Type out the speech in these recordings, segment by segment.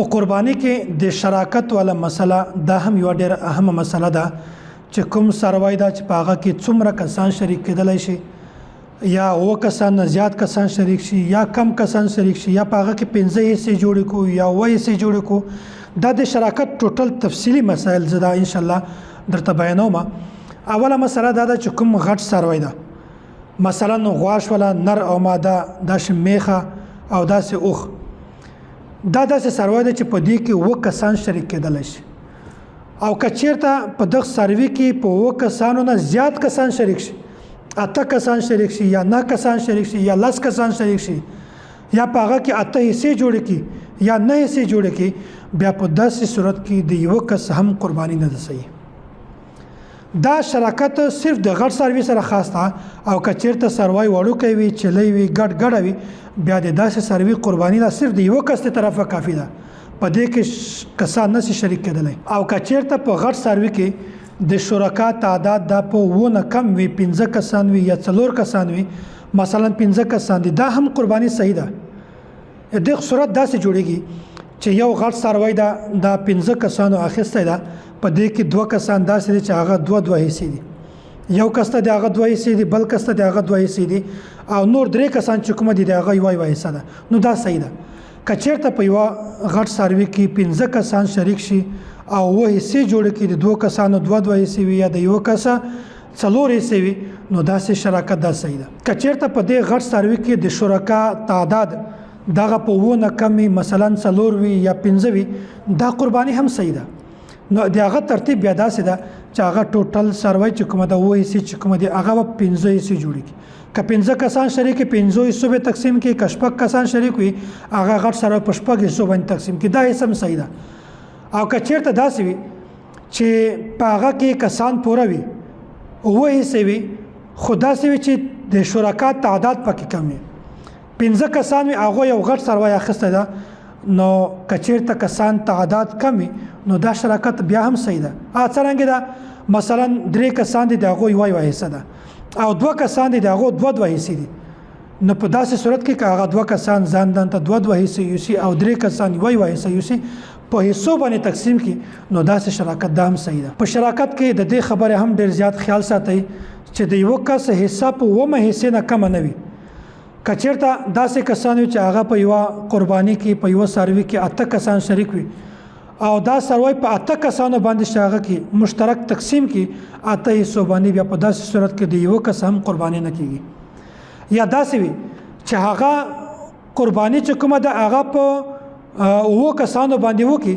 په قرباني کې د شراکت والا مسله دا هم یو ډېر اهمه مسله ده چې کوم څاروی دا چې په هغه کې څومره کسان شریک کېدلی شي یا اووه کسان نه زیات کسان شریک شي یا کم کسان شریک شي یا په هغه کې 15 حصې جوړې کړو یا 9 حصې جوړې کړو دا د شراکت ټوټل تفصیلي مسایل زه دا انشاءالله درته بیانوم. اوله مسله دا ده چې کوم غټ څاروی ده مثلا غوا شوله نر او ماده داسې میخه او داسې اوښ دا داسې څاروی دی چې په دې کې 9 کسان شریک کېدلی شي او که چېرته په دغه څاروي کې په 9 کسانو نه زیات کسان شریک شي 8 کسان شریک شي یا 9 کسان شریک شي یا 10 کسان شریک شي یا په هغه کې 8 حصې جوړې کړي یا 9 حصې جوړې کړي بیا په داسې صورت کې د یو کس هم قرباني نه ده صحیح. دا شراکت صرف د غټ څاروي سره خاص ده او که چېرته څاروی وړوکی وي چلی وي ګډه وي بیا د داسې څاروي قرباني ده صرف د یو کس د طرفه کافي ده په دې کې کسان نشي شریک کېدلی. او که چېرته په غټ څاروي کې د شرکا تعداد دا په 9 نه کم وي 15 کسان وي یا 4 کسان وي مثلا 15 کسان دي دا هم قرباني صحیح ده. د صورت داسې جوړیږي چې یو غټ څاروی دا 15 کسانو اخیستی ده په دې کې 2 کسان داسې دي چې هغه 2 حصې دي یو کس ته د هغه 2 حصې دي بل کس ته د هغه 2 حصې دي او نور 3 کسان چې کومه دي د هغه یو حصه ده نو دا صحیح ده. که چېرته په یوه غټ څاروي کې 15 کسان شریک شي او 9 حصې جوړې کړي د 2 کسانو 2 حصې وي یا د یو کس 4 حصې وي نو داسې شراکت دا صحیح ده. که چېرته په دې غټ څاروي کې د شرکا تعداد دغه په 9 نه کم وي مثلا 4 وي یا 15 وي دا قرباني هم صحیح ده. نو د هغه ترتیب بیا داسې ده چې هغه ټوټل څاروی چې کومه ده 9 حصې چې کومه دي هغه به 15 حصې جوړې کړي. که 15 کسان شریک وي 15 حصو به تقسیم کړي که 6 کسان شریک وي هغه غټ څاروی په 6 حصو باندې تقسیم کړي دا حصه هم صحیح ده. او که چېرته داسې وي چې په هغه کې کسان پوره وي 9 حصې وي خو داسې وي چې د شرکا تعداد پکې کم وي 15 کسان وي هغه یو غټ څاروی اخیستی ده نو که چېرته کسان تعداد کم وي نو دا شراکت بیا هم صحیح ده. څرنګه ده مثلا 3 کسان دي د هغو یوه حصه ده او 2 کسان دي د هغو 2 حصې دي نو په داسې صورت کې که هغه 2 کسان ځان ته 2 حصې یوسي او 3 کسان یوه حصه یوسي په حصو باندې تقسیم کړي نو داسې شراکت دا هم صحیح ده. په شراکت کې د دې خبرې هم ډېر زیات خیال ساتئ چې د یو کس حصه په 9 حصې نه کمه نه وي. که چېرته داسې کسان وي چې هغه په یوه قرباني کې په یوه څاروي کې 8 کسان شریک وي او دا څاروی په 8 کسانو باندې چې هغه کې مشترک تقسیم کړي 8 حصو باندې بیا په داسې صورت کې د یو کس هم قرباني نه کېږي. یا داسې وي چې هغه قرباني چې کومه ده هغه په 9 کسانو باندې وکړي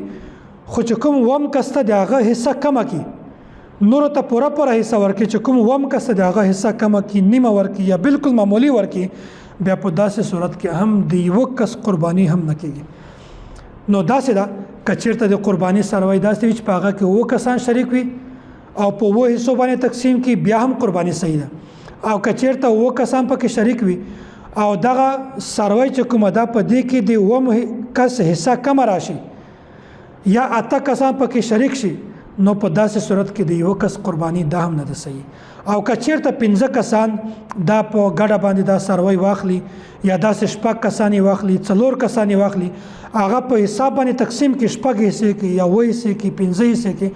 خو چې کوم 9 کس ته د هغه حصه کمه کړي نورو ته پوره حصه ورکړي چې کوم 9 کس ته د هغه حصه کمه کړي نیمه ورکړي یا بالکل معمولی ورکړي بیا په داسې صورت کې هم د یو کس قرباني هم نه کېږي. نو داسې ده که چېرته د قرباني څاروی داسې وي چې په هغه کې 9 کسان شریک وي او په 9 حصو باندې تقسیم کړي بیا هم قرباني صحیح ده. او که چېرته 9 کسان پکې شریک وي او دغه څاروی چې کومه ده په دې کې د 9 کس حصه کمه راشي یا 8 کسان پکې شریک شي نو په داسې صورت کې د یو کس قرباني دا هم نه ده صحیح. او که چېرته 15 کسان دا په ګډه باندې دا څاروی واخلي یا داسې 6 کسان یې واخلي 4 کسان یې واخلي هغه په حساب باندې تقسیم کې 6 حصې کې یا 9 حصې کې 15 حصې کې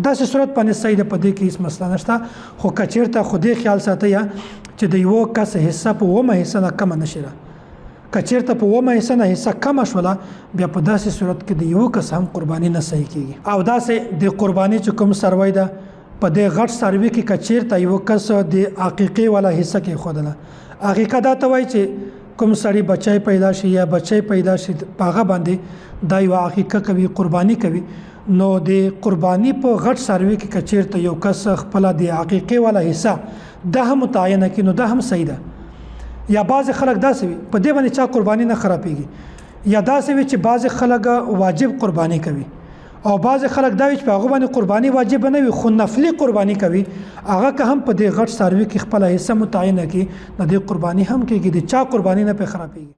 داسې صورت باندې صحیح ده په دې کې هیڅ مسله نشته. خو که چېرته خو دې خیال ساتئ چې د یو کس حصه په 9 حصه نه کمه نشي ده. که چېرته په 9 حصه نه حصه کمه شوله بیا په داسې صورت کې د یو کس هم قرباني نه صحیح کېږي. او داسې د قرباني چې کوم څاروی ده په دې غټ څاروي کې که چېرته یو کس د عقیقې والا حصه کېښودله عقیقه دا ته وایي چې کوم سړی بچی پیدا شي یا بچی پیدا شي په هغه باندې دا یوه عقیقه کوي قرباني کوي نو د قرباني په غټ څاروي کې که چېرته یو کس خپله د عقیقې والا حصه دا هم متعینه کړي نو دا هم صحیح ده. یا بعضې خلک داسې وي په دې باندې چا قرباني نه خرابېږي یا داسې وي چې بعضې خلک واجب قرباني کوي او بعضې خلک دا وي چې په هغو باندې قرباني واجب نه وي خو نفلي قرباني کوي هغه که هم په دې غټ څاروي کې خپله حصه متعینه کړي د دې قرباني هم کېږي د چا قرباني نه پرې خرابېږي.